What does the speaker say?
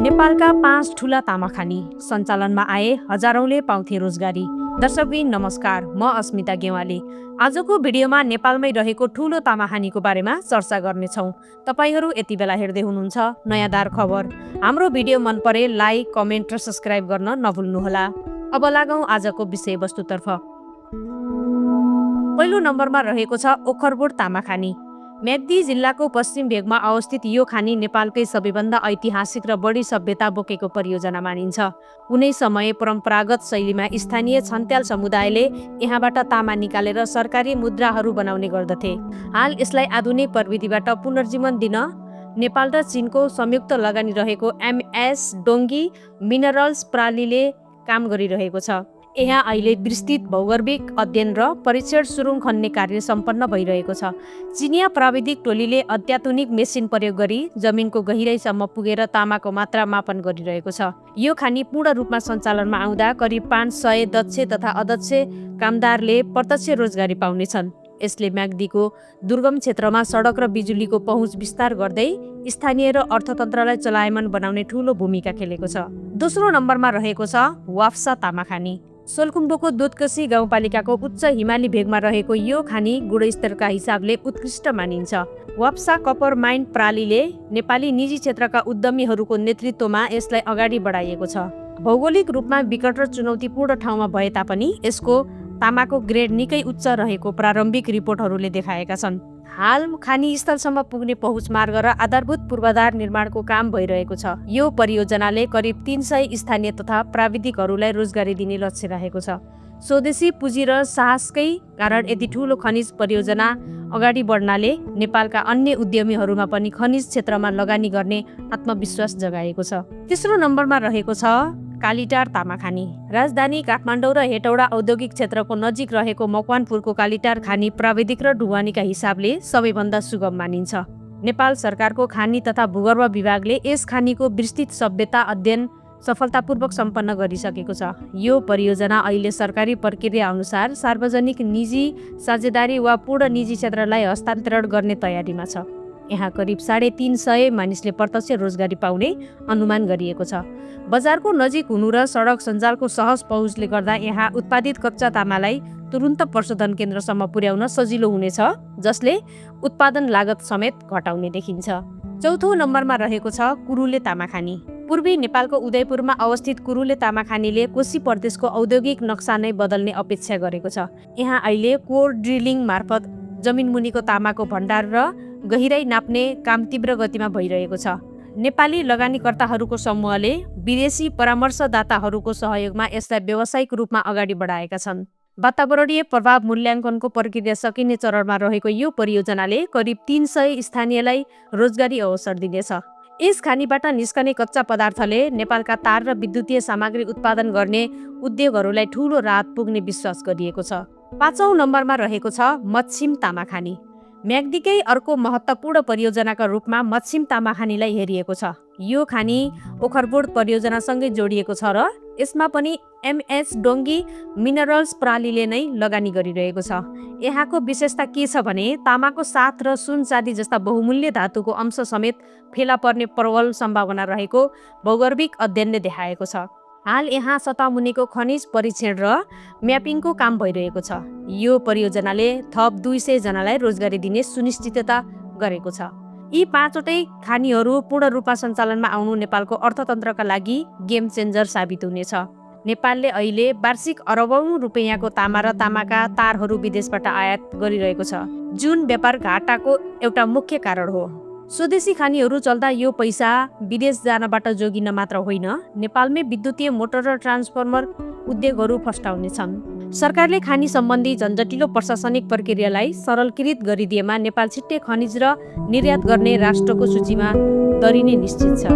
नेपालका 5 ठूला तामाखानी सञ्चालनमा आए, हजारौंले पाउँथे रोजगारी। दर्शकबिन नमस्कार, म अस्मिता गेवाली। आजको भिडियोमा नेपालमै रहेको ठूलो तामाखानीको बारेमा चर्चा गर्नेछौँ। तपाईहरू यति बेला हेर्दै हुनुहुन्छ नयाँदार खबर। हाम्रो भिडियो मन परे लाइक, कमेन्ट र सब्स्क्राइब गर्न नभुल्नुहोला। अब लागौँ आजको विषयवस्तुतर्फ। पहिलो नम्बरमा रहेको छ ओखरबोट तामाखानी। म्याग्दी जिल्लाको पश्चिम भेगमा अवस्थित यो खानी नेपालकै सबैभन्दा ऐतिहासिक र बढी सभ्यता बोकेको परियोजना मानिन्छ। कुनै समय परम्परागत शैलीमा स्थानीय छन्त्याल समुदायले यहाँबाट तामा निकालेर सरकारी मुद्राहरू बनाउने गर्दथे। हाल यसलाई आधुनिक प्रविधिबाट पुनर्जीवन दिन नेपाल र चीनको संयुक्त लगानी रहेको एमएस डोङ्गी मिनरल्स प्रणालीले काम गरिरहेको छ। यहाँ अहिले विस्तृत भौगर्भिक अध्ययन र परीक्षण सुरुङ खन्ने कार्य सम्पन्न भइरहेको छ। चिनिया प्राविधिक टोलीले अत्याधुनिक मेसिन प्रयोग गरी जमिनको गहिराइसम्म पुगेर तामाको मात्रा मापन गरिरहेको छ। यो खानी पूर्ण रूपमा सञ्चालनमा आउँदा करिब 500 दक्ष तथा अदक्ष कामदारले प्रत्यक्ष रोजगारी पाउनेछन्। यसले म्याग्दीको दुर्गम क्षेत्रमा सडक र बिजुलीको पहुँच विस्तार गर्दै स्थानीय र अर्थतन्त्रलाई चलायमान बनाउने ठूलो भूमिका खेलेको छ। दोस्रो नम्बरमा रहेको छ वाप्सा तामाखानी। सोलुखुम्बुको दुधकोशी गाउँपालिकाको उच्च हिमाली भेगमा रहेको यो खानी गुणस्तरका हिसाबले उत्कृष्ट मानिन्छ। वाप्सा कपर माइन प्रणालीले नेपाली निजी क्षेत्रका उद्यमीहरूको नेतृत्वमा यसलाई अगाडि बढाइएको छ। भौगोलिक रूपमा विकट र चुनौतीपूर्ण ठाउँमा भए तापनि यसको तामाको ग्रेड निकै उच्च रहेको प्रारम्भिक रिपोर्टहरूले देखाएका छन्। हाल खानी स्थलसम्म पुग्ने पहुँच मार्ग र आधारभूत पूर्वाधार निर्माणको काम भइरहेको छ। यो परियोजनाले करिब 300 स्थानीय तथा प्राविधिकहरूलाई रोजगारी दिने लक्ष्य राखेको छ। स्वदेशी पुँजी र साहसकै कारण यति ठूलो खनिज परियोजना अगाडि बढ्नाले नेपालका अन्य उद्यमीहरूमा पनि खनिज क्षेत्रमा लगानी गर्ने आत्मविश्वास जगाएको छ। तेस्रो नम्बरमा रहेको छ कालीटार तामाखानी। राजधानी काठमाडौँ र हेटौडा औद्योगिक क्षेत्रको नजिक रहेको मकवानपुरको कालीटार खानी प्राविधिक र ढुवानीका हिसाबले सबैभन्दा सुगम मानिन्छ। नेपाल सरकारको खानी तथा भूगर्भ विभागले यस खानीको विस्तृत सभ्यता अध्ययन सफलतापूर्वक सम्पन्न गरिसकेको छ। यो परियोजना अहिले सरकारी प्रक्रिया अनुसार सार्वजनिक निजी साझेदारी वा पूर्ण निजी क्षेत्रलाई हस्तान्तरण गर्ने तयारीमा छ। यहाँ करिब 350 मानिसले प्रत्यक्ष रोजगारी पाउने अनुमान गरिएको छ। बजारको नजिक हुनु र सडक सञ्जालको सहज पहुँचले गर्दा यहाँ उत्पादित कच्चा तामालाई तुरुन्त प्रशोधन केन्द्रसम्म पुर्याउन सजिलो हुनेछ, जसले उत्पादन लागत समेत घटाउने देखिन्छ। चौथो नम्बरमा रहेको छ कुरुले तामाखानी। पूर्वी नेपालको उदयपुरमा अवस्थित कुरुले तामाखानीले कोशी प्रदेशको औद्योगिक नक्सा नै बदल्ने अपेक्षा गरेको छ। यहाँ अहिले कोर ड्रिलिङ मार्फत जमिन मुनिको तामाको भण्डार र गहिराई नाप्ने काम तीव्र गतिमा भइरहेको छ। नेपाली लगानीकर्ताहरूको समूहले विदेशी परामर्शदाताहरूको सहयोगमा यसलाई व्यावसायिक रूपमा अगाडि बढाएका छन्। वातावरणीय प्रभाव मूल्याङ्कनको प्रक्रिया सकिने चरणमा रहेको यो परियोजनाले करिब 300 स्थानीयलाई रोजगारी अवसर दिनेछ। यस खानीबाट निस्कने कच्चा पदार्थले नेपालका तार र विद्युतीय सामग्री उत्पादन गर्ने उद्योगहरूलाई ठूलो राहत पुग्ने विश्वास गरिएको छ। पाँचौं नम्बरमा रहेको छ मच्छिम तामाखानी। म्याग्दीकै अर्को महत्त्वपूर्ण परियोजनाका रूपमा मच्छिम तामाखानीलाई हेरिएको छ। यो खानी ओखरबोट परियोजनासँगै जोडिएको छ र यसमा पनि एमएस डोङ्गी मिनरल्स प्रणालीले नै लगानी गरिरहेको छ। यहाँको विशेषता के छ भने तामाको साथ र सुन चाँदी जस्ता बहुमूल्य धातुको अंश समेत फेला पर्ने प्रबल सम्भावना रहेको भौगर्भिक अध्ययनले देखाएको छ। हाल यहाँ सतहमुनिको खनिज परीक्षण र म्यापिङको काम भइरहेको छ। यो परियोजनाले थप 200 जनालाई रोजगारी दिने सुनिश्चितता गरेको छ। यी 5वटै खानीहरू पूर्ण रूपमा सञ्चालनमा आउनु नेपालको अर्थतन्त्रका लागि गेम चेन्जर साबित हुनेछ। नेपालले अहिले वार्षिक अरबौं रुपैयाँको तामा र तामाका तारहरू विदेशबाट आयात गरिरहेको छ, जुन व्यापार घाटाको एउटा मुख्य कारण हो। स्वदेशी खानीहरू चल्दा यो पैसा विदेश जानबाट जोगिन मात्र होइन, नेपालमै विद्युतीय मोटर र ट्रान्सफर्मर उद्योगहरू फस्टाउनेछन्। सरकारले खानी सम्बन्धी झन्झटिलो प्रशासनिक प्रक्रियालाई सरलीकृत गरिदिएमा नेपाल छिट्टै खनिज र निर्यात गर्ने राष्ट्रको सूचीमा दरिने निश्चित छ।